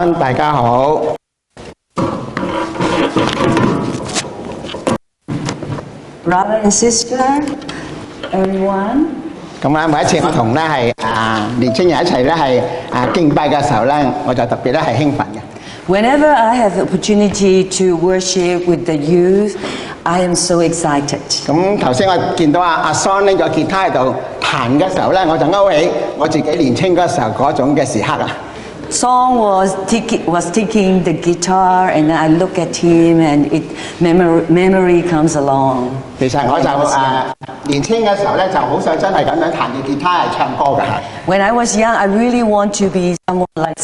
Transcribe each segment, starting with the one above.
大家好。Brother and sister, everyone. 咁啊，每一次我同咧係年青人一齊咧係敬拜嘅時候咧，我就特別咧係興奮嘅。Whenever I have the opportunity to worship with the youth, I am so excited. 咁頭先我見到阿Son拎咗吉他喺度彈嘅時候咧，我就勾起我自己年青嗰時候嗰種嘅時刻啊。Song was taking the guitar, and I look at him, and memory comes along. 其實我就年青嘅時候咧，就好想真係咁樣彈住吉他嚟唱歌嘅。When I was young, I really want to be someone like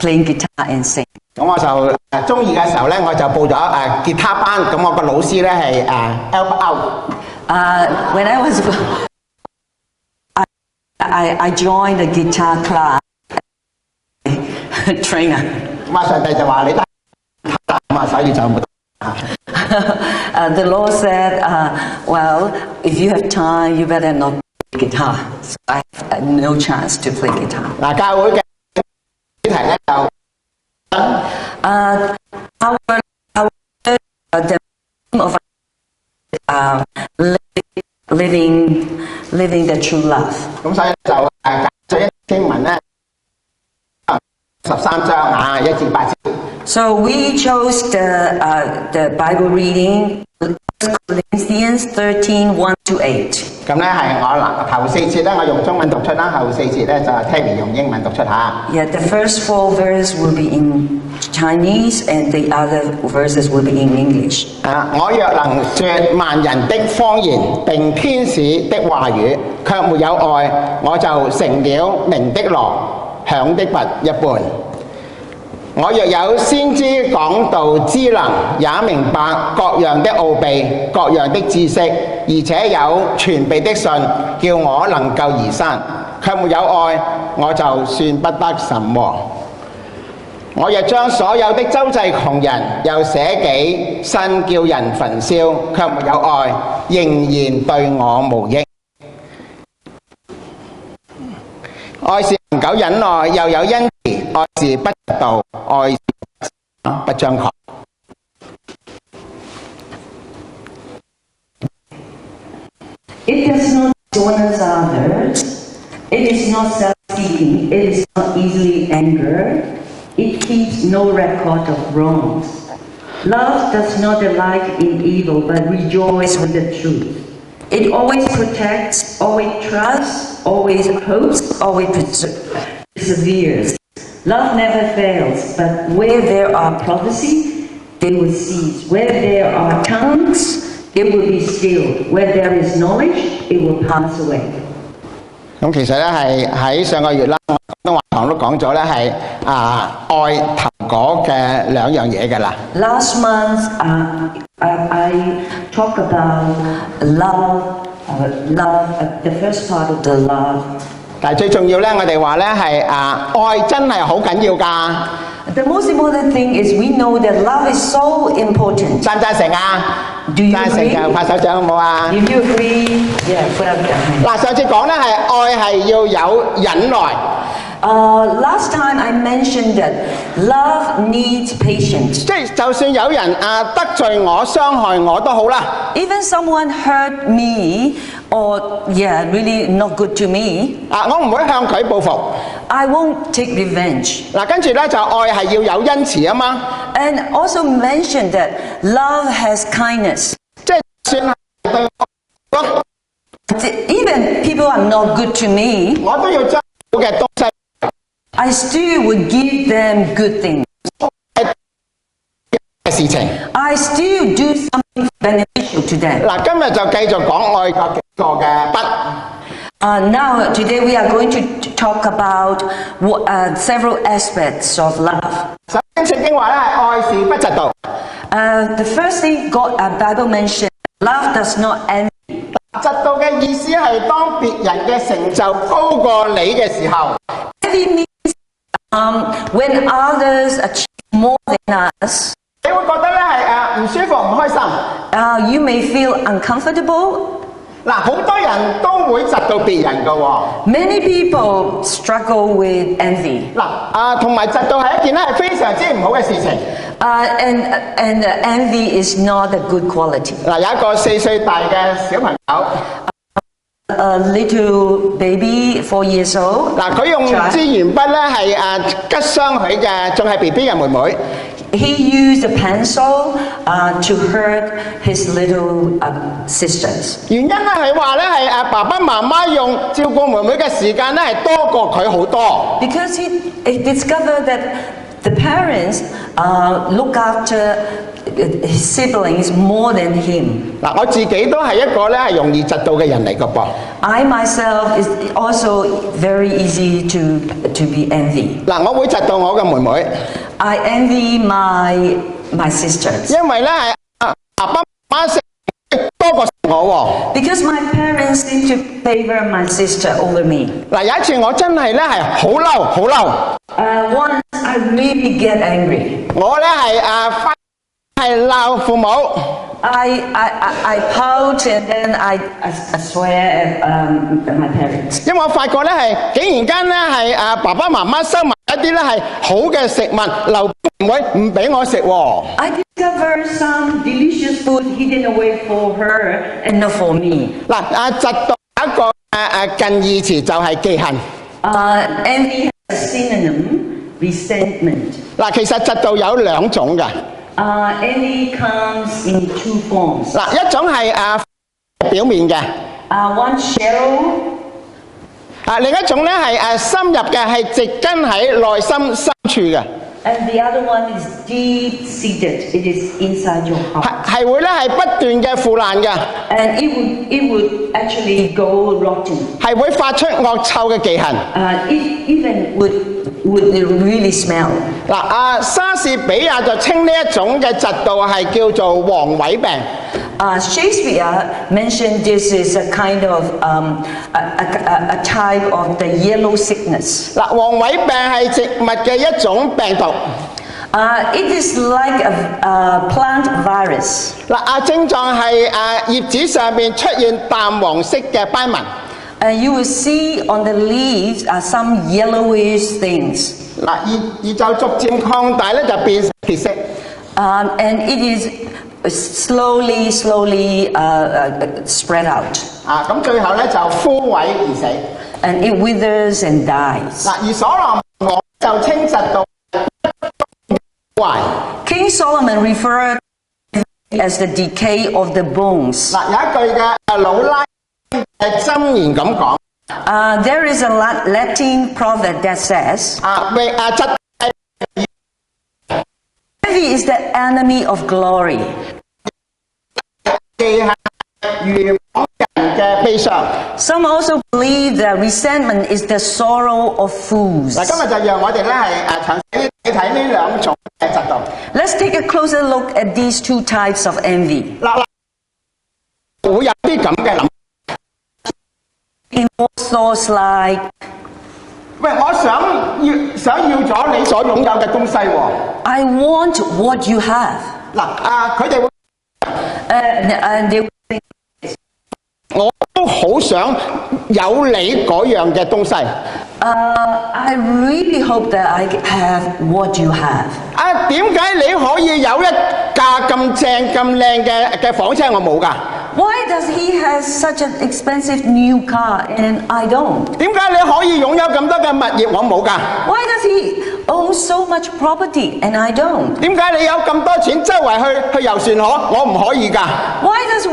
playing guitar and sing. 咁我就中二嘅時候咧，我就報咗吉他班，咁我個老師咧係help out。When I was, I joined the guitar class. Trainer. 咁啊，上帝就話你得咁啊，所以就冇。The Lord said, well, if you have time, you better not play guitar. So I had no chance to play guitar. 嗱，教會嘅主題咧就the of living the true love. 咁所以就揀咗一經文咧13章1至8節。So we chose the Bible reading, Corinthians 13:1-8. 咁咧係我頭4節咧，我用中文讀出啦，後4節咧就Terry用英文讀出下。Yeah, the first 4 verses will be in Chinese, and the other verses will be in English. 我若能說萬人的方言並天使的話語，卻沒有愛，我就成了鳴的鑼，響的鈸一般。我若有先知講道之能，也明白各樣的奧秘、各樣的知識，而且有全備的信，叫我能夠移山，卻沒有愛，我就算不得什麼。我若將所有的周濟窮人，又捨己身叫人焚燒，卻沒有愛，仍然對我無益。愛是恒久忍耐，又有恩慈；愛是不嫉妒，愛是不張狂。It does not dishonor others. It is not self-seeking. It is not easily angered. It keeps no record of wrongs. Love does not delight in evil, but rejoices with the truth. It always protects, always trusts, always hopes, always perseveres. Love never fails, but where there are prophecy, they will cease. Where there are tongues, it will be stilled. Where there is knowledge, it will pass away. 咁其實咧係喺上個月啦，廣東話堂都講咗咧係愛頭嗰嘅兩樣嘢㗎啦。Last month, I talked about love, the first part of the love. 但係最重要咧，我哋話咧係愛真係好緊要㗎。The most important thing is we know that love is so important. 贊唔贊成啊？ Do you 贊成 agree? 就拍手掌好冇啊？ If you agree, yeah, put up your hand. 嗱，上次講咧係愛係要有忍耐。Last time I mentioned that love needs patience. 即係就算有人得罪我、傷害我都好啦。Even someone hurt me or really not good to me. 我唔會向佢報復。I won't take revenge. 嗱，跟住咧就愛係要有恩慈啊嘛。And also mention that love has kindness. 即係算係對我， Even people are not good to me, 我都要將好嘅東西。I still would give them good things. 嘅事情。I still do something beneficial to them. 嗱，今日就繼續講愛嘅幾個嘅不。Now, today we are going to talk about several aspects of love. 首先，聖經話咧，愛是不嫉妒。The first thing Bible mentioned, love does not envy. 嫉妒嘅意思係當別人嘅成就高過你嘅時候。Envy means when others achieve more than us. 你會覺得咧係唔舒服、唔開心。You may feel uncomfortable. 嗱，好多人都會窒到別人㗎喎。Many people struggle with envy. 嗱，同埋窒到係一件咧係非常之唔好嘅事情。And envy is not a good quality. 嗱，有一個4歲大嘅小朋友。A little baby, 4 years old. 嗱，佢用支鉛筆咧係吉傷佢嘅，仲係 BB 嘅妹妹。He used a pencil to hurt his little sisters. 原因咧係話咧係爸爸媽媽用照顧妹妹嘅時間咧係多過佢好多。Because he discovered that the parents look after his siblings more than him. 嗱，我自己都係一個咧係容易窒到嘅人嚟㗎噃。I myself is also very easy to be envy. 嗱，我會窒到我嘅妹妹。I envy my sisters. 因為咧係爸爸媽媽食多過我喎。Because my parents seem to favor my sister over me. 嗱，有一次我真係咧係好嬲。Once I really get angry. 我咧係鬧父母。I pout and then I swear at my parents. 因為我發覺咧係竟然間咧係爸爸媽媽收埋一啲咧係好嘅食物留俾妹妹唔俾我食喎。I discovered some delicious food hidden away for her and not for me. 嗱，窒到一個近義詞就係忌恨。Envy has a synonym, resentment. 嗱，其實窒到有2種㗎。Envy comes in 2 forms. 嗱，一種係表面嘅。One shallow. 另一種咧係深入嘅，係植根喺內心深處嘅。And the other one is deep-seated. It is inside your heart. 係會咧係不斷嘅腐爛嘅。And it would actually go rotten. 係會發出惡臭嘅忌恨。It even would really smell. 嗱，莎士比亞就稱呢一種嘅嫉妒係叫做黃萎病。Shakespeare mentioned this is a kind of a type of the yellow sickness. 嗱，黃萎病係植物嘅一種病毒。It is like a plant virus. 嗱，症狀係葉子上面出現淡黃色嘅斑紋。You will see on the leaves some yellowish things. 嗱，而就逐漸擴大咧，就變成血色。And it is slowly spread out. 咁最後咧就枯萎而死。And it withers and dies. 嗱，而所羅門就稱嫉妒壞。King Solomon referred as the decay of the bones. 嗱，有一句嘅老拉箴言咁講。There is a Latin proverb that says, envy is the enemy of glory. Some also believe that resentment is the sorrow of fools. 嗱，今日就讓我哋咧係詳細睇睇呢2種嘅嫉妒。Let's take a closer look at these 2 types of envy. 嗱，會有啲咁嘅諗。In thoughts like, 喂，我想要咗你所擁有嘅東西喎。I want what you have. 嗱，佢哋會and they我都好想有你嗰樣嘅東西。I really hope that I have what you have. 點解你可以有一架咁正咁靚嘅房車，我冇㗎？ Why does he have such an expensive new car and I don't? 點解你可以擁有咁多嘅物業，我冇㗎？ Why does he own so much property and I don't? 點解你有咁多錢周圍去遊船河，我唔可以㗎？ Why does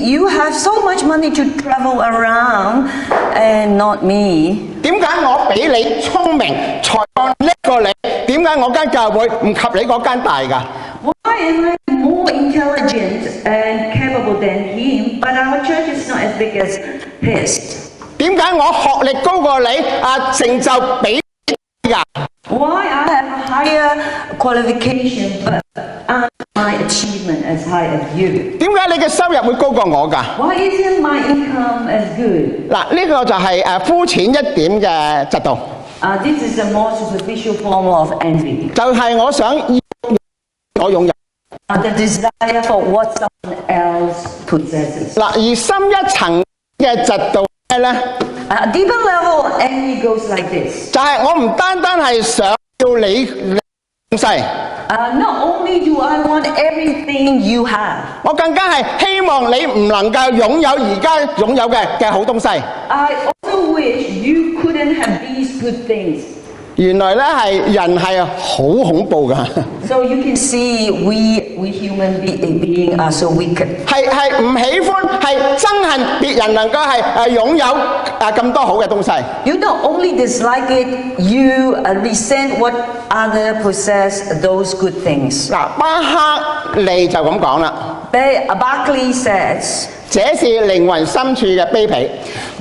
you have so much money to travel around and not me? 點解我比你聰明，才幹叻過你？點解我間教會唔及你嗰間大㗎？ Why am I more intelligent and capable than him, but our church is not as big as his? 點解我學歷高過你，成就比你㗎？ Why I have a higher qualification, but my achievement as high as you? 點解你嘅收入會高過我㗎？ Why isn't my income as good? 嗱，呢個就係膚淺一點嘅嫉妒。This is a more superficial form of envy. 就係我想我擁有。The desire for what someone else possesses. 嗱，而深一層嘅嫉妒咩咧？ A deeper level of envy goes like this. 就係我唔單單係想要你東西， Not only do I want everything you have, 我更加係希望你唔能夠擁有而家擁有嘅好東西。 I also wish you couldn't have these good things. 原來咧係人係好恐怖噶， So you can see we human being are so wicked. 係唔喜歡，係憎恨別人能夠係擁有咁多好嘅東西。 You not only dislike it, you resent what other possess those good things. 嗱，巴克利就咁講啦， Barclay says, 這是靈魂深處嘅卑鄙。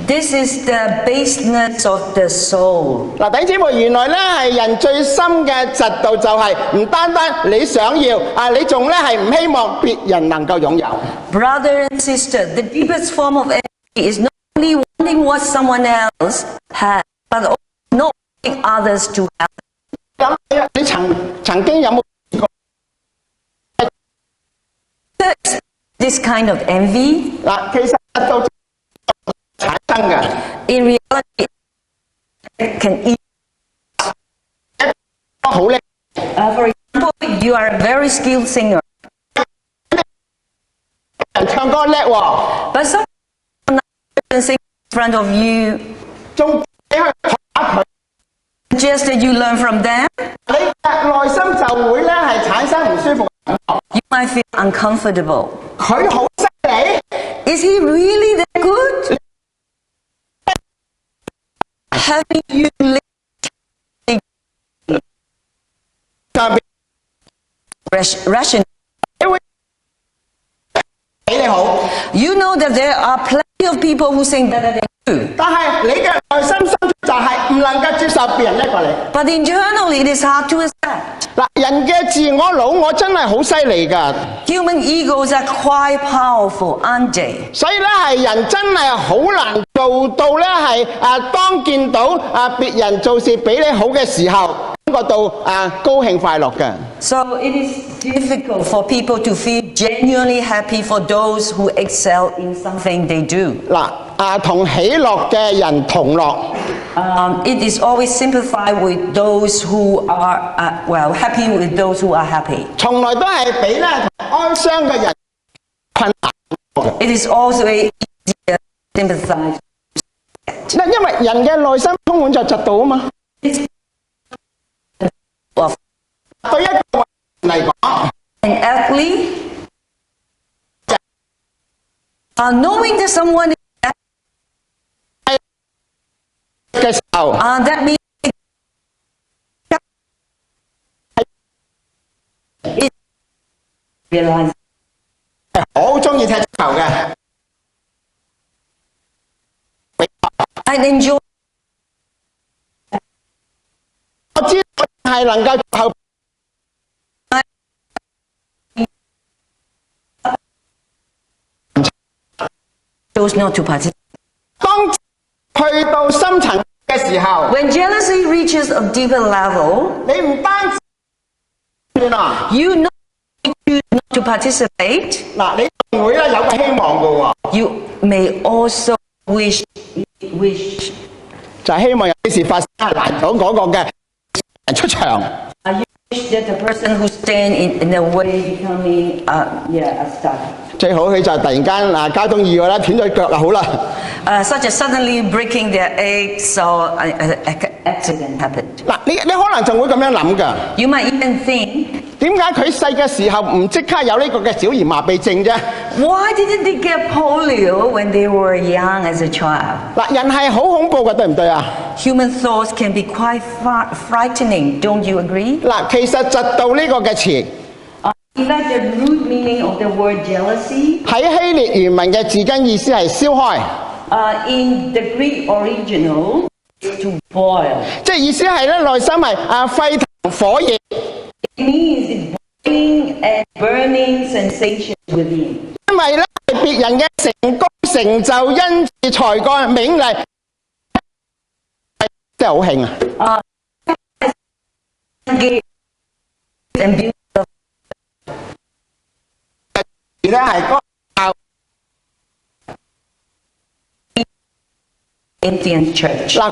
this is the baseness of the soul. 嗱，弟兄姊妹，原來咧係人最深嘅嫉妒就係唔單單你想要你仲咧係唔希望別人能夠擁有。 Brother and sister, the deepest form of envy is not only wanting what someone else has, but also not wanting others to have. 咁你曾經有冇 This kind of envy? 嗱？其實嫉妒產生嘅。 In reality, it can eat. 好叻， For example, you are a very skilled singer, 人唱歌叻喎， but someone can sing in front of you. 仲你去打佢， Just that you learn from them, 你嘅內心就會咧係產生唔舒服。 you might feel uncomfortable. 佢好犀利， Is he really that good? Having you上邊 ration. 你會比你好， You know that there are plenty of people who sing better than you. 但係你嘅內心深處就係唔能夠接受別人叻過你。 But internally, it is hard to accept. 嗱，人嘅自我老我真係好犀利㗎， Human egos are quite powerful, aren't they? 所以咧係人真係好難做到咧係當見到別人做事比你好嘅時候，感覺到高興快樂嘅。 So it is difficult for people to feel genuinely happy for those who excel in something they do. 嗱，同喜樂嘅人同樂。 It is always sympathize with those who are, happy with those who are happy. 從來都係比咧哀傷嘅人困難。 It is also easier to sympathize. 因為人嘅內心充滿着嫉妒啊嘛。 Of 對一個人嚟講， an athlete, knowing that someone is 嘅時候， that means it realize 好中意踢足球嘅， and enjoy. 我知道係能夠後 Chose not to participate. 當去到深層嘅時候， When jealousy reaches a deeper level, 你唔單止嗱， you know you choose not to participate. 你仲會咧有個希望嘅喎， You may also wish 就係希望有啲事發生，難到嗰個嘅人出場。 you wish that the person who stand in the way becoming a star. 最好佢就突然間交通意外啦，斷咗腳就好啦。 Such as suddenly breaking their egg, so an accident happened. 你可能仲會咁樣諗㗎， You might even think, 點解佢細嘅時候唔即刻有呢個嘅小兒麻痹症啫？ why didn't they get polio when they were young as a child? 人係好恐怖㗎，對唔對啊？ Human thoughts can be quite frightening, don't you agree? 其實嫉妒呢個嘅詞 In fact, the root meaning of the word jealousy 喺希臘原文嘅字根意思係燒開， in the Greek original is to boil. 即係意思係咧內心係沸騰火熱， It means boiling and burning sensations within. 因為咧別人嘅成功成就、恩賜、才幹、美麗，真係好興啊！ And beauty. 係嗰 Corinthian church. 嗱，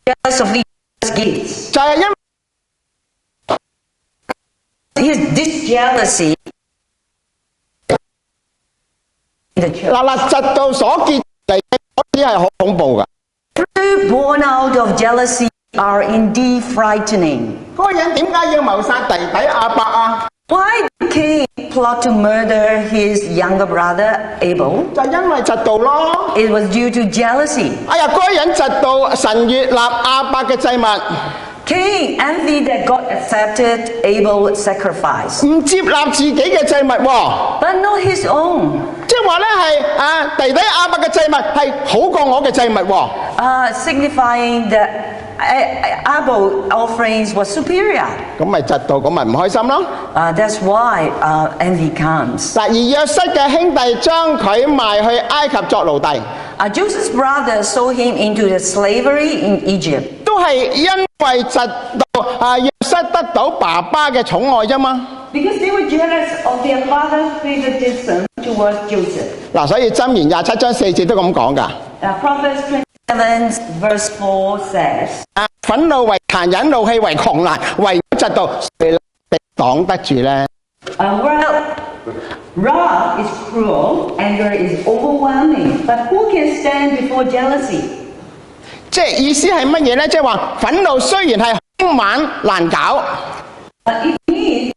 Jealous of these gifts. 就係因為 This jealousy in the church. 嗱，嫉妒所結嚟嘅果子係好恐怖㗎。 Fruit born out of jealousy are indeed frightening. 嗰個人點解要謀殺弟弟亞伯啊？ Why did Cain plot to murder his younger brother Abel? 就因為嫉妒咯。 It was due to jealousy. 哎呀，嗰個人嫉妒神悅納亞伯嘅祭物， Cain envied that God accepted Abel's sacrifice, 唔接納自己嘅祭物喎。 but not his own, 即係話咧係弟弟亞伯嘅祭物係好過我嘅祭物喎。 signifying that Abel's offerings were superior. 咁咪嫉妒，咁咪唔開心咯。 That's why envy comes. 嗱，而約瑟嘅兄弟將佢賣去埃及作奴隸， Joseph's brothers sold him into the slavery in Egypt. 都係因為嫉妒約瑟得到爸爸嘅寵愛啫嘛。 Because they were jealous of their father's favoritism towards Joseph. 嗱，所以箴言27章4節都咁講㗎。Proverbs 27 verse 4 says, 憤怒為殘忍，怒氣為狂瀾，唯有嫉妒，誰能擋得住呢？ wrath is cruel, anger is overwhelming, but who can stand before jealousy? 即係意思係乜嘢呢？即係話憤怒雖然係兇猛難搞， It means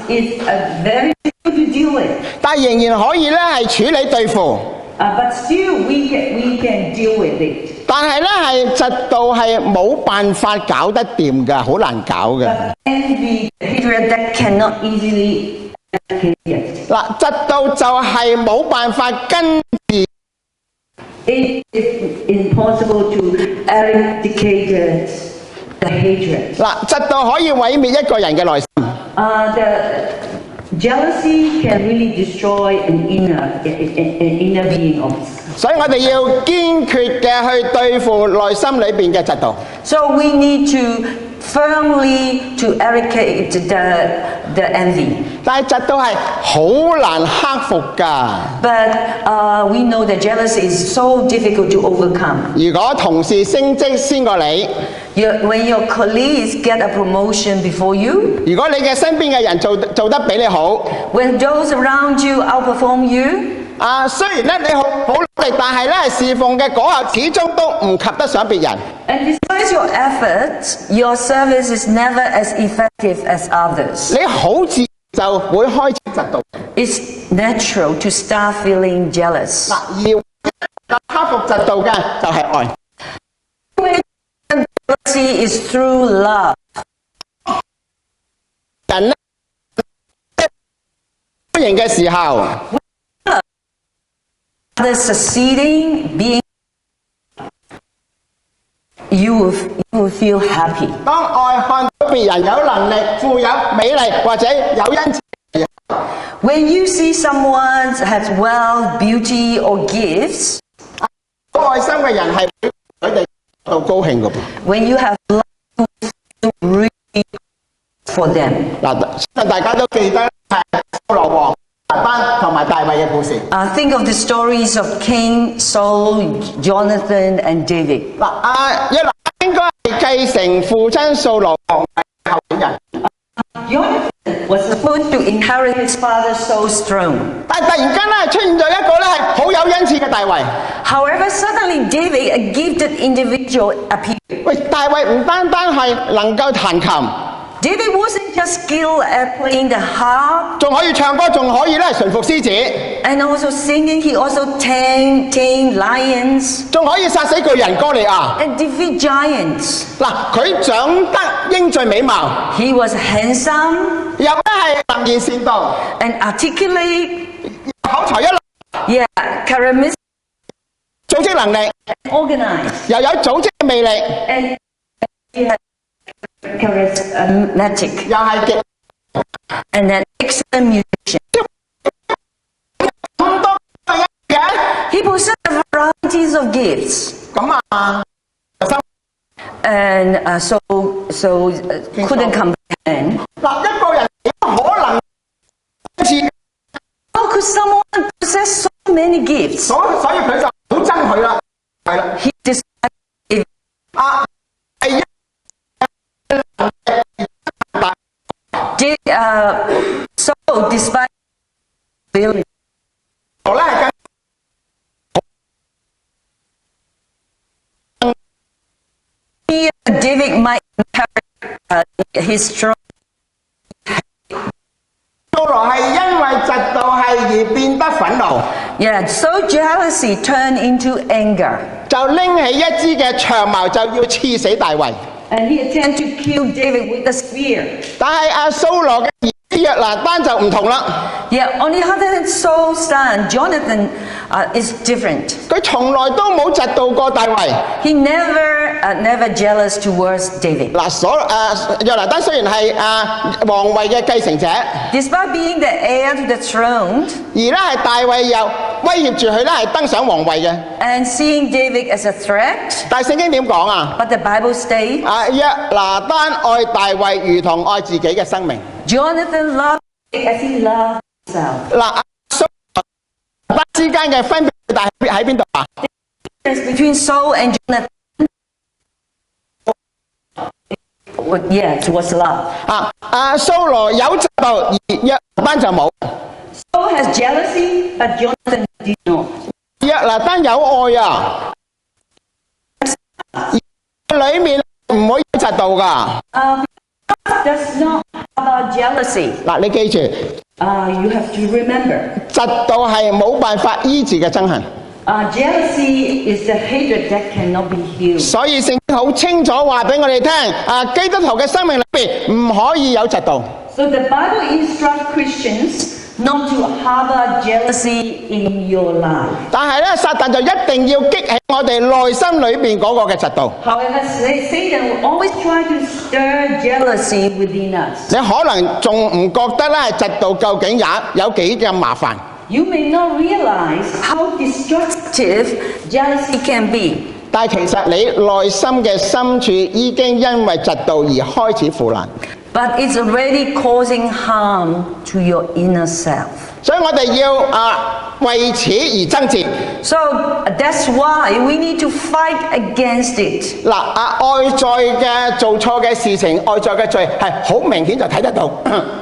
it's very difficult to deal with. 但係仍然可以咧係處理對付。 But still, we can deal with it. 但係咧係嫉妒係冇辦法搞得掂㗎，好難搞嘅。 Envy, hatred that cannot easily eradicate. 嗱，嫉妒就係冇辦法根治。 It is impossible to eradicate the hatred. 嗱，嫉妒可以毀滅一個人嘅內心。 The jealousy can really destroy an inner being of us. 所以我哋要堅決嘅去對付內心裏邊嘅嫉妒。 So we need to firmly to eradicate the envy. 但係嫉妒係好難克服㗎。 But we know that jealousy is so difficult to overcome. 如果同事升職先過你， When your colleagues get a promotion before you, 如果你嘅身邊嘅人做得比你好， when those around you outperform you, 雖然咧你好努力，但係咧侍奉嘅果效始終都唔及得上別人。 and despite your efforts, your service is never as effective as others. 你好自然就會開始嫉妒。 It's natural to start feeling jealous. 嗱，而克服嫉妒嘅就係愛。 Jealousy is through love. 人咧歡迎嘅時候， Others succeeding, being, you will feel happy. 當愛看到別人有能力、富有、美麗或者有恩賜， When you see someone has wealth, beauty, or gifts, 有愛心嘅人係會佢哋到高興嘅噃。 when you have love, you really for them. 嗱，大家都記得係掃羅王班同埋大衛嘅故事。 Think of the stories of King Saul, Jonathan, and David. 嗱，約拿應該係繼承父親掃羅王嘅候選人， Jonathan was supposed to inherit his father Saul's throne. 但係突然間咧出現咗一個咧係好有恩賜嘅大衛。 However, suddenly David, a gifted individual, appeared. 喂，大衛唔單單係能夠彈琴， David wasn't just skilled at playing the harp 仲可以唱歌，仲可以咧馴服獅子， and also singing. He also tamed lions 仲可以殺死巨人哥利亞。 and defeat giants. 嗱，佢長得英俊美貌， He was handsome 又咧係能言善道， and articulate, 口才一流， charismatic, 組織能力， organized, 又有組織嘅魅力， and he had charismatic 又係極 and an excellent musician. 咁多嘅， He possessed varieties of gifts 咁啊， and couldn't comprehend. 嗱，一個人 many gifts. 所以佢就好憎佢啦，係啦。 He despised Saul despised ability. 我咧係 David might inherit his throne. 掃羅係因為嫉妒係而變得憤怒， Yeah, so jealousy turned into anger. 就拎起一支嘅長矛就要刺死大衛。 And he attempted to kill David with a spear. 但係掃羅嘅兒子約拿單就唔同啦， Yeah, on the other hand, Saul's son, Jonathan, is different. 佢從來都冇嫉妒過大衛。 He never jealous towards David. 約拿單雖然係皇位嘅繼承者， Despite being the heir to the throne 而咧係大衛又威脅住佢咧係登上皇位嘅。 and seeing David as a threat, 但係聖經點講啊？ but the Bible states 約拿單愛大衛如同愛自己嘅生命。 Jonathan loved David as he loved himself. 掃羅之間嘅分別大喺邊度啊？ Between Saul and Jonathan, it was love. 掃羅有嫉妒，而約拿單就冇。 Saul has jealousy, but Jonathan did not. 約拿單有愛啊，裏面唔可以有嫉妒噶。Does not about jealousy. 你記住， You have to remember. 嫉妒係冇辦法醫治嘅憎恨。 Jealousy is the hatred that cannot be healed. 所以聖經好清楚話俾我哋聽，基督徒嘅生命裏邊唔可以有嫉妒。 So the Bible instructs Christians not to harbor jealousy in your life. 但係咧，撒旦就一定要激起我哋內心裏邊嗰個嘅嫉妒。 However, Satan will always try to stir jealousy within us. 你可能仲唔覺得咧，嫉妒究竟有幾咁麻煩？ You may not realize how destructive jealousy can be. 但係其實你內心嘅深處已經因為嫉妒而開始腐爛。 But it's already causing harm to your inner self. 所以我哋要為此而爭戰。 So that's why we need to fight against it. 外在嘅做錯嘅事情，外在嘅罪係好明顯就睇得到。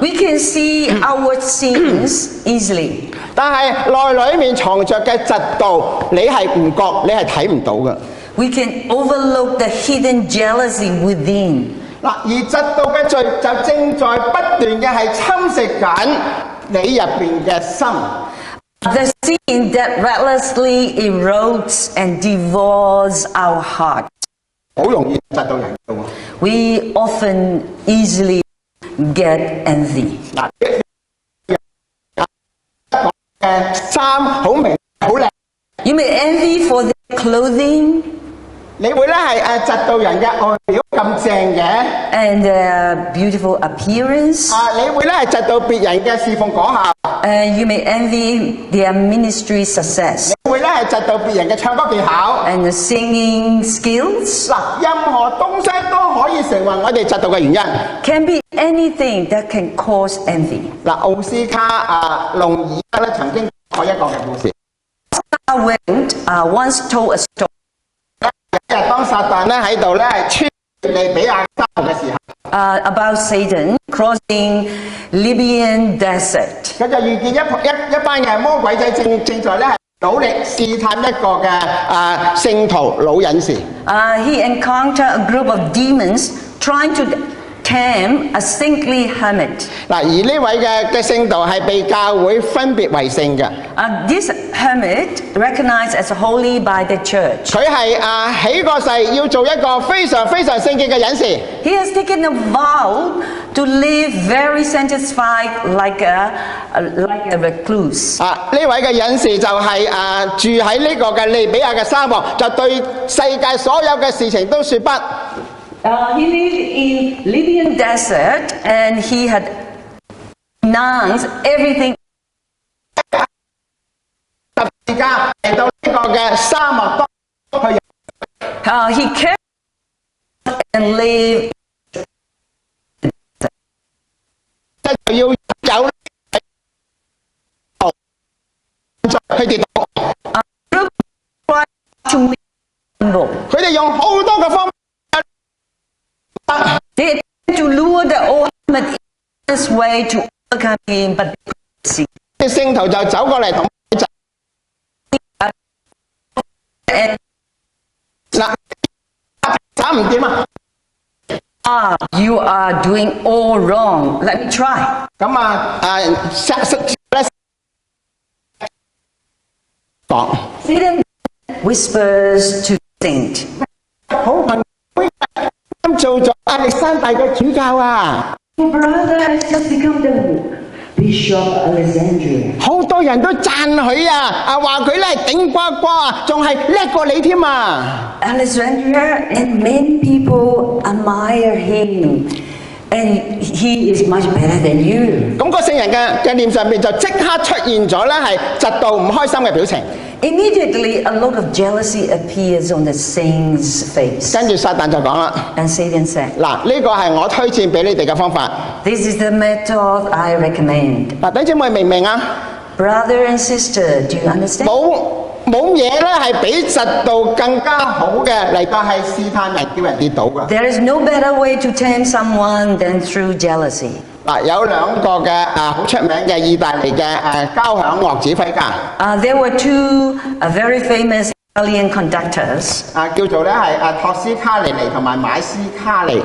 We can see our sins easily. 但係內裏面藏着嘅嫉妒，你係唔覺，你係睇唔到嘅。 We can overlook the hidden jealousy within. 而嫉妒嘅罪就正在不斷嘅係侵蝕緊你入邊嘅心。 The sin that recklessly erodes and devours our heart. 好容易嫉妒人嘅喎。 We often easily get envy. 衫好明好靚， You may envy for their clothing 你會咧係嫉妒人嘅外表咁正嘅。 and their beautiful appearance. 你會咧係嫉妒別人嘅侍奉果效。 You may envy their ministry success 你會咧係嫉妒別人嘅唱歌技巧。 and the singing skills. 任何東西都可以成為我哋嫉妒嘅原因。 Can be anything that can cause envy. 奧斯卡龍爾德咧曾經講過一個嘅故事。 Once told a story. 當撒旦咧喺度咧穿利比亞沙漠嘅時候， About Satan crossing Libyan desert. 佢就遇見一班嘅魔鬼仔正在咧努力試探一個嘅聖徒老隱士。 He encountered a group of demons trying to tame a saintly hermit. 而呢位嘅聖徒係被教會分別為聖嘅。 This hermit recognized as holy by the church. 佢係起個誓要做一個非常非常聖潔嘅隱士。 He has taken a vow to live very sanctified like a recluse. 呢位嘅隱士就係住喺呢個嘅利比亞嘅沙漠，就對世界所有嘅事情都說不。 He lived in Libyan desert and he had renounced everything. 而家嚟到呢個嘅沙漠當去。 He cared and lived. 就要有去跌倒。quickest way to overcome him, but 啲聖徒就走過嚟同嗱打唔掂啊！ you are doing all wrong. Let me try. 咁講 Satan whispers to Saint, 好朋友咁做咗亞歷山大嘅主教啊！ your brother has just become the Bishop of Alexandria. 好多人都讚佢啊！話佢咧頂呱呱啊，仲係叻過你添啊！ Alexandria, and many people admire him, and he is much better than you. 咁個聖人嘅臉上面就即刻出現咗咧係嫉妒唔開心嘅表情。 Immediately, a look of jealousy appears on the saint's face. 跟住撒旦就講啦： And Satan said, 嗱，呢個係我推薦俾你哋嘅方法。 this is the method I recommend. 嗱，弟兄姊妹明唔明啊？ Brother and sister, do you understand? 冇嘢咧係比嫉妒更加好嘅嚟到係試探人，叫人跌倒㗎。 There is no better way to tempt someone than through jealousy. 嗱，有兩個嘅好出名嘅意大利嘅交響樂指揮家。 There were two very famous Italian conductors. 叫做咧係托斯卡尼尼同埋馬斯卡尼。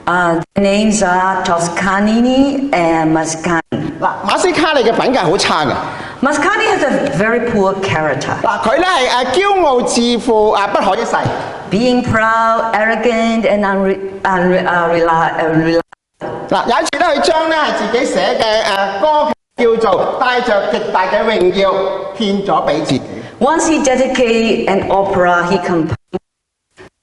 Their names are Toscanini and Mascagni. 嗱，馬斯卡尼嘅品格好差嘅。 Mascagni has a very poor character. 嗱，佢咧係驕傲自負不可一世。 Being proud, arrogant, and unreliable. 嗱，有一次咧，佢將咧係自己寫嘅歌劇叫做帶着極大嘅榮耀獻咗俾自己。 Once he dedicated an opera, he composed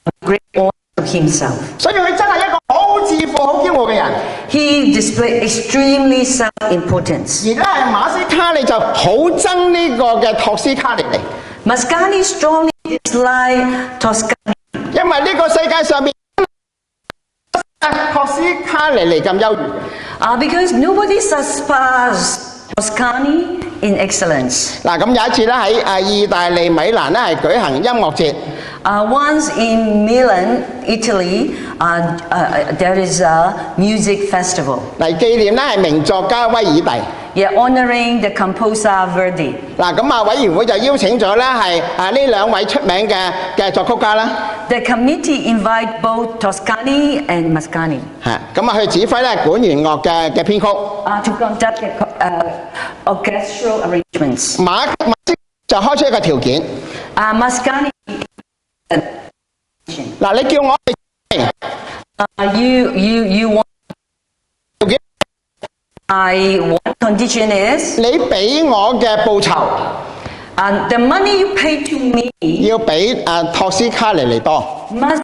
a great honor to himself. 所以佢真係一個好自負、好驕傲嘅人。 He displayed extremely self-importance. 而咧係馬斯卡尼就好憎呢個嘅托斯卡尼尼， Mascagni strongly disliked Toscani 因為呢個世界上面托斯卡尼尼咁優越。 because nobody surpassed Toscani in excellence. 嗱，咁有一次咧喺意大利米蘭咧係舉行音樂節。 Once in Milan, Italy, there is a music festival. 嚟紀念咧係名作家威爾第。 Yeah, honoring the composer Verdi. 嗱，咁委員會就邀請咗咧係呢兩位出名嘅作曲家啦。 The committee invite both Toscani and Mascagni 咁去指揮咧管弦樂嘅編曲。 to conduct the, orchestral arrangements. 馬就開出一個條件。 Mascagni, 嗱，你叫我 you want. 條件， One condition is 你俾我嘅報酬 the money you pay to me 要比托斯卡尼尼多。 must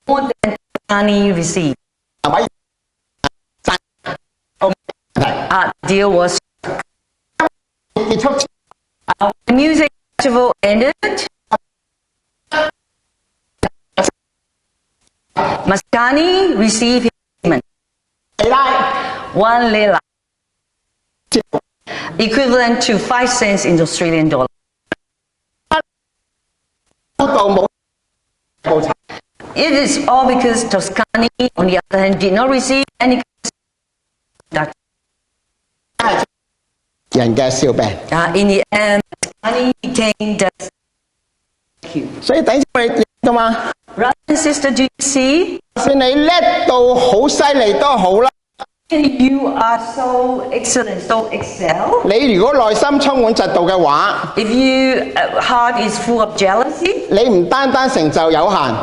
be more than Toscani received. Deal was 結束 the music festival ended. Mascagni received his payment, 你拉 1 lira, equivalent to 5 cents in Australian dollar. 到冇報酬。 It is all because Toscani, on the other hand, did not receive any. 人嘅笑柄。 In the end, Toscani became the. 所以弟兄姊妹懂嘛？ Brother and sister, do you see? 算你叻到好犀利都好啦。 You are so excellent, so excel. 你如果內心充滿嫉妒嘅話， If you heart is full of jealousy, 你唔單單成就有限，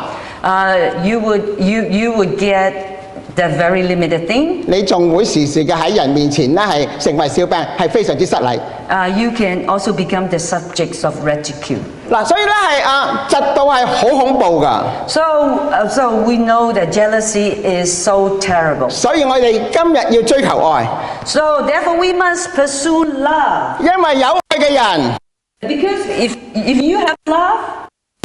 you would get the very limited thing. 你仲會時時嘅喺人面前咧係成為笑柄，係非常之失禮。You can also become the subjects of ridicule. 嗱，所以咧係嫉妒係好恐怖㗎。So we know that jealousy is so terrible. 所以我哋今日要追求愛， So therefore we must pursue love. 因為有愛嘅人 Because if you have love,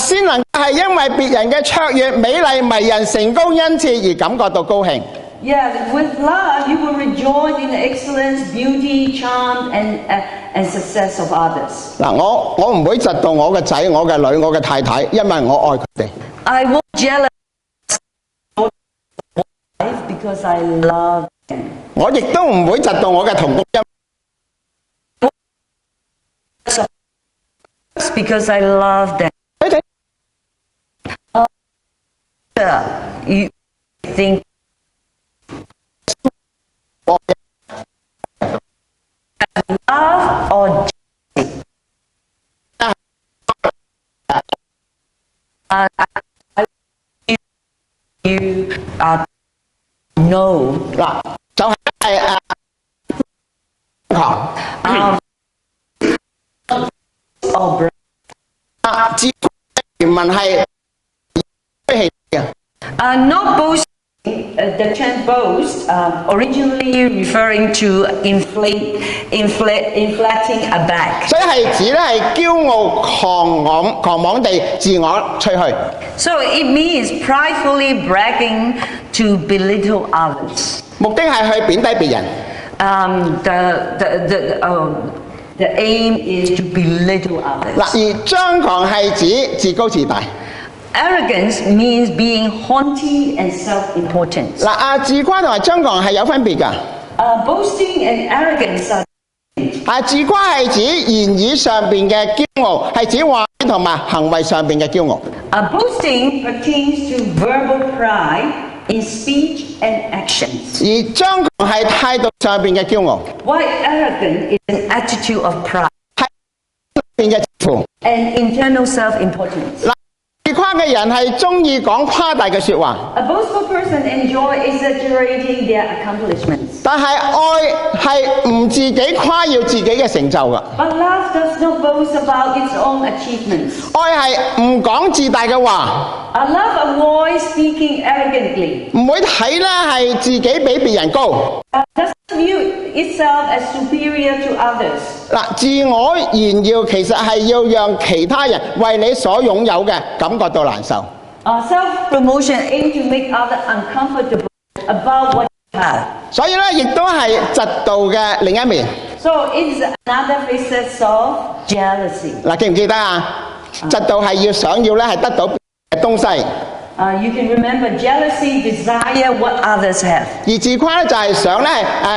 先能係因為別人嘅卓越、美麗、迷人、成功、恩賜而感覺到高興。 yeah, with love you will rejoice in the excellence, beauty, charm, and success of others. 嗱，我唔會嫉妒我嘅仔、我嘅女、我嘅太太，因為我愛佢哋。 I won't jealous of my wife because I love them. 我亦都唔會窒到我嘅同工， because I love them. You think love or you know 嗱，就係自原文係氣嘅。Not boasting, the term boast, originally referring to inflating a back. 所以係指咧係驕傲狂妄地自我吹噓。So it means pridefully bragging to belittle others. 目的係去貶低別人。The aim is to belittle others. 嗱，而張狂係指自高自大。Arrogance means being haughty and self-important. 嗱，自誇同埋張狂係有分別㗎。Boasting and arrogance are自誇係指言語上邊嘅驕傲，係指話語同埋行為上邊嘅驕傲。Boasting pertains to verbal pride in speech and actions. 而張狂係態度上邊嘅驕傲。While arrogant is an attitude of pride 係邊嘅自負。and internal self-importance. 自誇嘅人係中意講誇大嘅説話。A boastful person enjoys exaggerating their accomplishments. 但係愛係唔自己誇耀自己嘅成就㗎。But love does not boast about its own achievements. 愛係唔講自大嘅話。Love avoids speaking arrogantly. 唔會睇咧係自己比別人高。Doesn't view itself as superior to others. 嗱，自我炫耀其實係要讓其他人為你所擁有嘅感覺到難受。Self-promotion aims to make others uncomfortable about what you have. 所以咧，亦都係嫉妒嘅另一面。So it is another facet of jealousy. 嗱，記唔記得啊？嫉妒係想要咧係得到別人嘅東西。You can remember jealousy, desire what others have. 而自誇咧就係想咧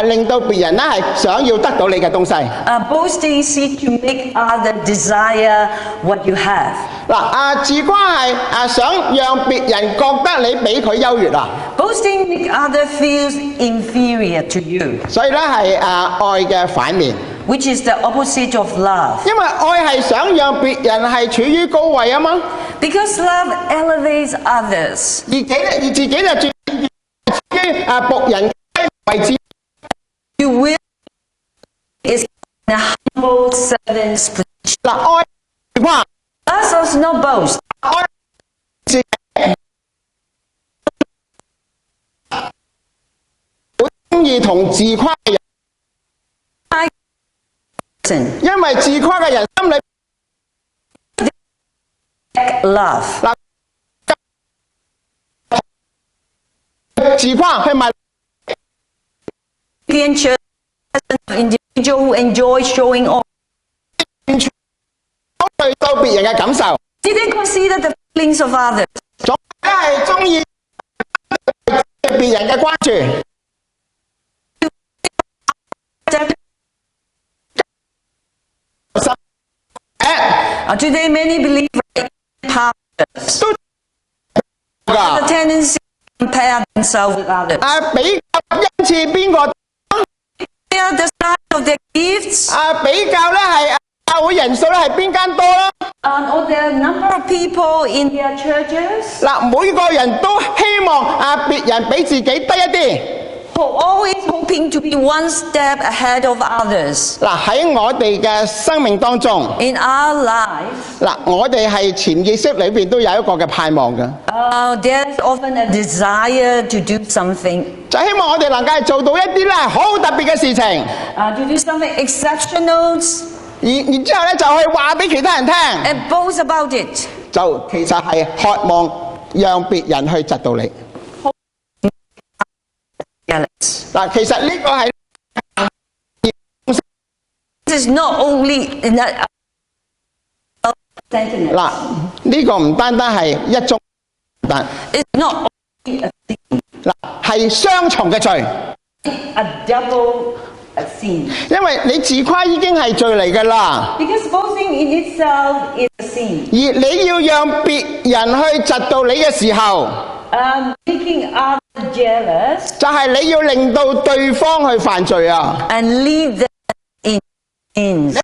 令到別人咧係想要得到你嘅東西。Boasting seeks to make others desire what you have. 嗱，自誇係想讓別人覺得你比佢優越啊。Boasting makes others feel inferior to you. 所以咧係愛嘅反面。Which is the opposite of love. 因為愛係想讓別人係處於高位啊嘛。Because love elevates others. 而自己就處於僕人嘅位置。You will is in a humble servant's position. 嗱，愛自誇。Love does not boast. 愛自己好中意同自誇嘅人。因為自誇嘅人心裏 love 自誇去埋 individual who enjoy showing off 考慮到別人嘅感受 didn't consider the feelings of others 總係中意別人嘅關注 Today many believe in powers have a tendency to compare themselves with others. 比較因此邊個 Compare the size of their gifts 比較咧係教會人數咧係邊間多啦 or the number of people in their churches. 嗱，每個人都希望別人比自己低一啲 Always hoping to be one step ahead of others. 嗱，喺我哋嘅生命當中 In our lives, 嗱，我哋係潛意識裏邊都有一個嘅盼望嘅 there's often a desire to do something. 就希望我哋能夠做到一啲咧好特別嘅事情 To do something exceptional 然之後咧就去話俾其他人聽 and boast about it. 就其實係渴望讓別人去窒到你 嗱，其實呢個係 This is not only in that sentiment. 嗱，呢個唔單單係一宗，但 It's not only a thing. 嗱係雙重嘅罪。a double sin. 因為你自誇已經係罪嚟㗎啦。 Because boasting in itself is a sin. 而你要讓別人去嫉妒你嘅時候， Making others jealous 就係你要令到對方去犯罪啊！ and lead them in sins.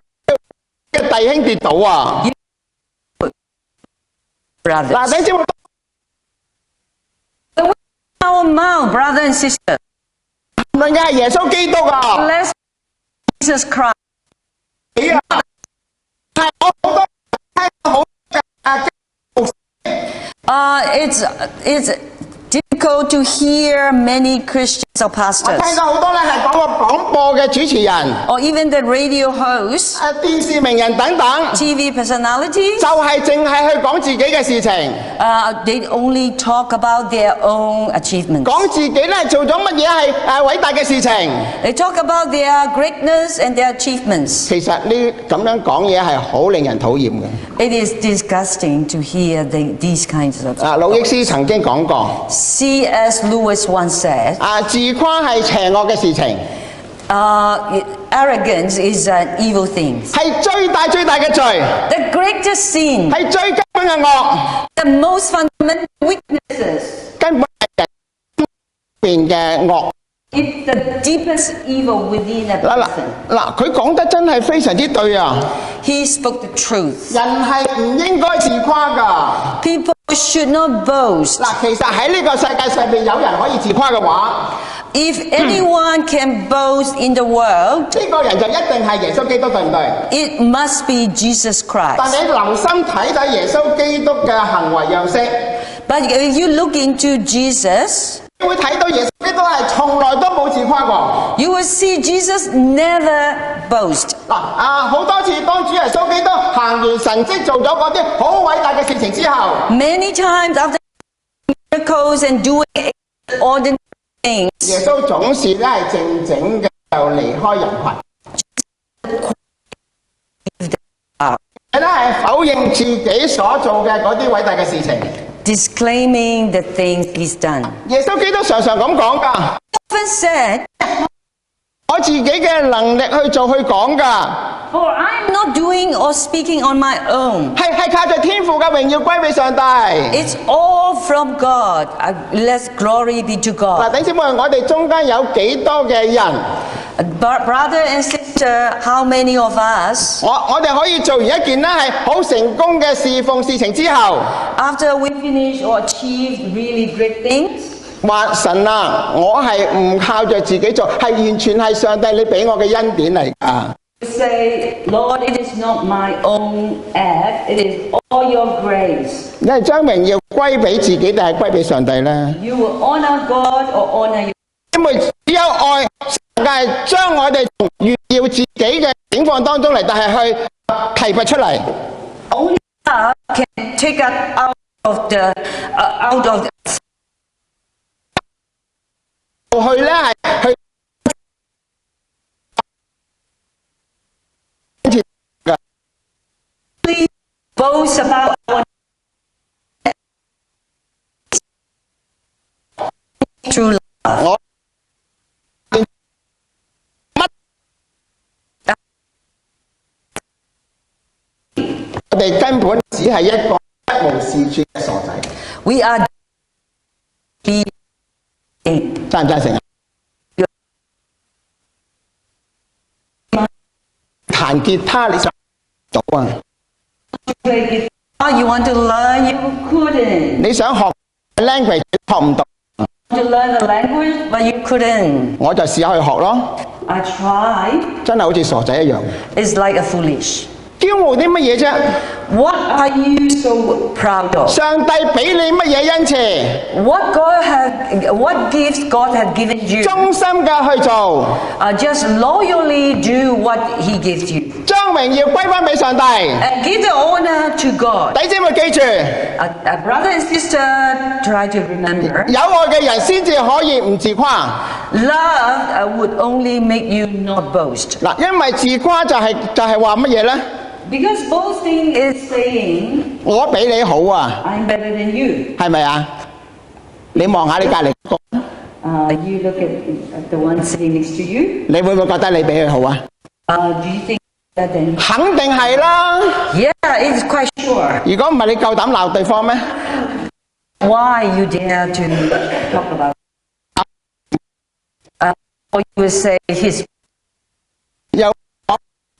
嘅弟兄跌倒啊！ Brothers. 嗱，你知冇？ Our mouth, brother and sister. 論嘅係耶穌基督啊！ Bless Jesus Christ. 你啊，係我好多聽好It's difficult to hear many Christians or 我 pastors 聽到好多咧係講個廣播嘅主持人、 or even the radio hosts, 電視名人等等， TV personalities. 就係淨係去講自己嘅事情， They only talk about their own achievements. 講自己咧做咗乜嘢係偉大嘅事情。 They talk about their greatness and their achievements. 其實呢咁樣講嘢係好令人討厭嘅。 It is disgusting to hear these kinds of. 魯益斯曾經講過， C.S. Lewis once said, 自誇係邪惡嘅事情， arrogance is an evil thing. 係最大嘅罪， The greatest sin, 係最根本嘅惡， the most fundamental weaknesses, 根本係人邊嘅惡。 it's the deepest evil within a 嗱 person. 佢講得真係非常之對啊！ He spoke the truth. 人係唔應該自誇㗎。 People should not boast. 其實喺呢個世界上邊有人可以自誇嘅話， If anyone can boast in the world, 呢個人就一定係耶穌基督，對唔對？ it must be Jesus 但 Christ. 你留心睇睇耶穌基督嘅行為樣式， But if you look into Jesus, 你會睇到耶穌基督係從來都冇自誇過。 you will see Jesus never boast. 好多次當主耶穌基督行完神蹟做咗嗰啲好偉大嘅事情之後， Many times after miracles and doing ordinary things, 耶穌總是咧係靜靜嘅就離開人群，咧係否認自己所做嘅嗰啲偉大嘅事情。 disclaiming the things he's done. 耶穌基督常常咁講㗎， Often said, 我自己嘅能力去做去講㗎， for I'm not doing or speaking on my own. 係靠着天父嘅榮耀歸俾上帝。 It's all from God. Let glory be to God. 弟兄姊妹，我哋中間有幾多嘅人， But brother and sister, how many of us, 我哋可以做完一件咧係好成功嘅侍奉事情之後， after we finish or achieve really great things, 話神啊，我係唔靠着自己做，係完全係上帝你俾我嘅恩典嚟㗎。 say, Lord, it is not my own act, it is all your grace. 你係將榮耀歸俾自己定係歸俾上帝咧？ You will honor God or honor you. 因為只有愛，神係將我哋從炫耀自己嘅境況當中嚟，但係去提拔出嚟。 Only God can take us out of the out of 去咧係去 please boast about our true love. 我哋根本只係一個一無是處嘅傻仔， We are being 贊唔贊成啊？彈吉他你想到啊？ play guitar. You want to learn, you couldn't. 你想學 language 學唔到， To learn a language, but you couldn't. 我就試下去學咯， I tried. 真係好似傻仔一樣。 It's like a foolish. 驕傲啲乜嘢啫？ What are you so proud of? 上帝俾你乜嘢恩賜？ What gifts God has given you? 忠心嘅去做， Just loyally do what He gives you. 將榮耀歸翻俾上帝。 And give the honor to God. 弟兄姊妹記住， Brother and sister, try to remember. 有愛嘅人先至可以唔自誇。 Love would only make you not boast. 因為自誇就係話乜嘢咧？ Because boasting is saying, 我比你好啊， I'm better than you. 係咪啊？你望下你隔離個， You look at the one sitting next to you. 你會唔會覺得你比佢好啊？ Do you think that then? 肯定係啦。Yeah, it's quite sure. 如果唔係你夠膽鬧對方咩？ Why you dare to talk about? Or you will say his 又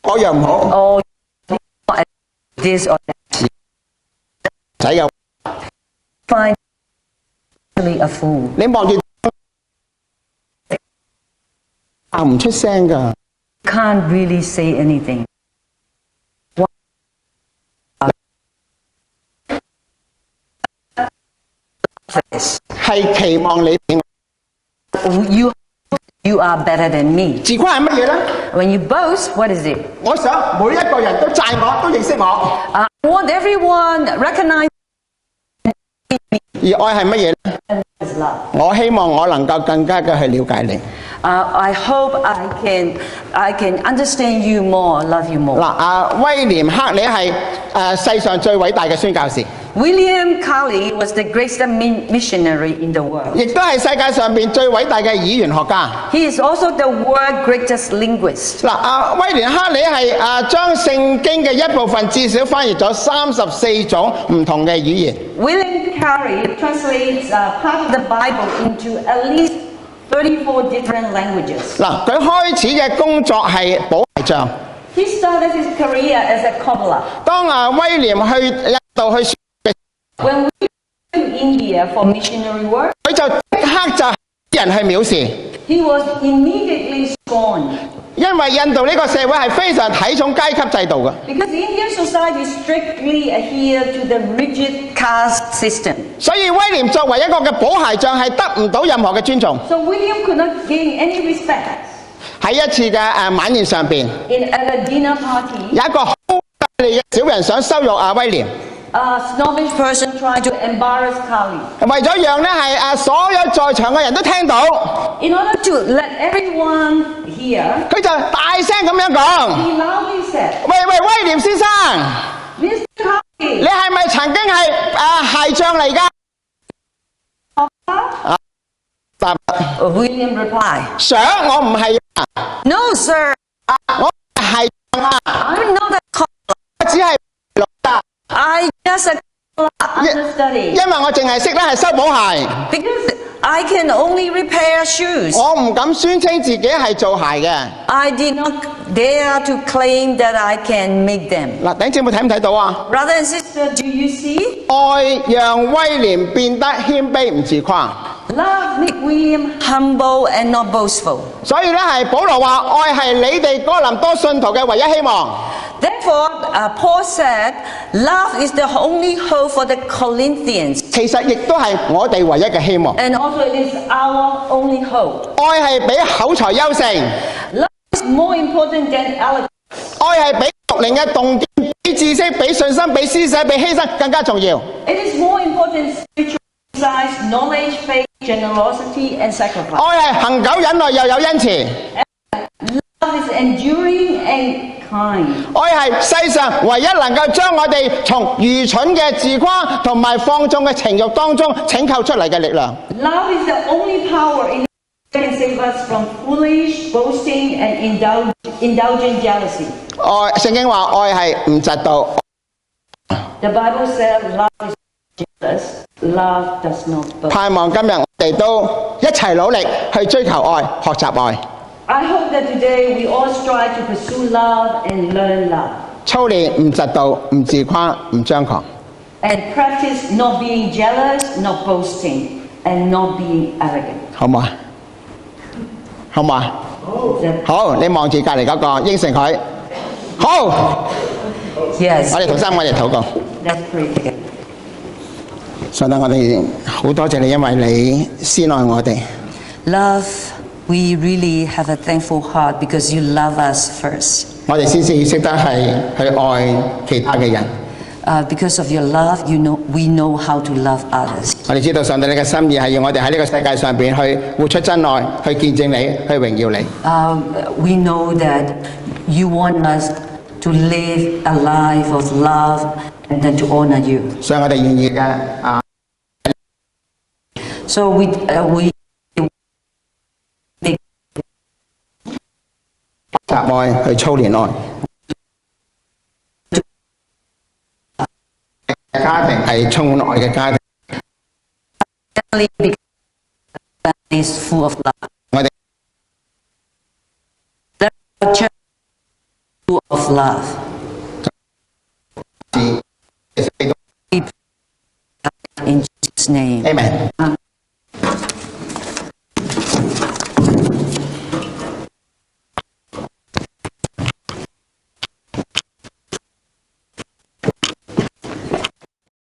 嗰樣唔好， or this or that. 仔又 Find really a fool. 你望住鬧唔出聲㗎。 Can't really say anything. 係期望你比我 You are better than me. 自誇係乜嘢咧？ When you boast, what is it? 我想每一個人都讚我，都認識我。 I want everyone recognize 而愛係乜嘢咧？ as love. 我希望我能夠更加嘅去了解你。 I hope I can understand you more, love you more. 嗱，威廉克里係世上最偉大嘅宣教士， William Cowley was the greatest missionary in the world. 亦都係世界上邊最偉大嘅語言學家。 He is also the world's greatest linguist. 嗱，威廉克里係將聖經嘅一部分至少翻譯咗34種唔同嘅語言。 William Cowley translates part of the Bible into at least 34 different languages. 嗱，佢開始嘅工作係補鞋匠。 He started his career as a cobbler. 當威廉去印度去， When we went to India for missionary work, 佢就即刻就啲人去藐視， he was immediately scorned. 因為印度呢個社會係非常睇重階級制度嘅。 Because Indian society strictly adhere to the rigid caste system. 所以威廉作為一個嘅補鞋匠係得唔到任何嘅尊重。 So William could not gain any respect. 喺一次嘅晚宴上邊， At a dinner party, 有一個好犀利嘅小人想羞辱威廉， a snobbish person tried to embarrass Cowley. 為咗讓咧係所有在場嘅人都聽到， In order to let everyone hear, 佢就大聲咁樣講： he loudly said, 喂，威廉先生， Mr. Cowley, 你係咪曾經係鞋匠嚟㗎？ William replied, 想我唔係， No, sir, 我係匠啊， I'm not a cobbler. 我只係老得， I just understudy. 因為我淨係識咧係修補鞋， Because I can only repair shoes. 我唔敢宣稱自己係做鞋嘅。 I did not dare to claim that I can make them. 嗱，弟兄姊妹睇唔睇到啊？ Brother and sister, do you see? 愛讓威廉變得謙卑唔自誇。 Love made William humble and not boastful. 所以咧係保羅話愛係你哋哥林多信徒嘅唯一希望。 Therefore, Paul said, love is the only hope for the Corinthians. 其實亦都係我哋唯一嘅希望。 And also it is our only hope. 愛係比口才優勝， Love is more important than eloquence. 愛係比屬靈嘅洞見、比知識、比信心、比施捨、比犧牲更加重要。 It is more important spiritual insights, knowledge, faith, generosity, and sacrifice. 愛係恒久忍耐又有恩慈， Love is enduring and kind. 愛係世上唯一能夠將我哋從愚蠢嘅自誇同埋放縱嘅情慾當中拯救出嚟嘅力量。 Love is the only power in that can save us from foolish boasting and indulgent jealousy. 愛聖經話愛係唔嫉妒， The Bible says love is jealous. Love does not boast. 盼望今日我哋都一齊努力去追求愛、學習愛， I hope that today we all strive to pursue love and learn love. 操練唔嫉妒、唔自誇、唔張狂。 And practice not being jealous, not boasting, and not being arrogant. 好唔好啊？好唔好啊？ That- 好，你望住隔離嗰個，應承佢。好， Yes. 我哋同心，我哋禱告。 Let's pray together. 上帝，我哋好多謝你，因為你先愛我哋。 Love, we really have a thankful heart because you love us first. 我哋先至識得係去愛其他嘅人。 Because of your love, we know how to love others. 我哋知道上帝你嘅心意係要我哋喺呢個世界上邊去活出真愛，去見證你，去榮耀你。 We know that you want us to live a life of love and then to honor you. 所以我哋願意嘅 So we 愛，去操練愛。家庭係充滿愛嘅家庭。Family is full of love. 我哋 Church full of love.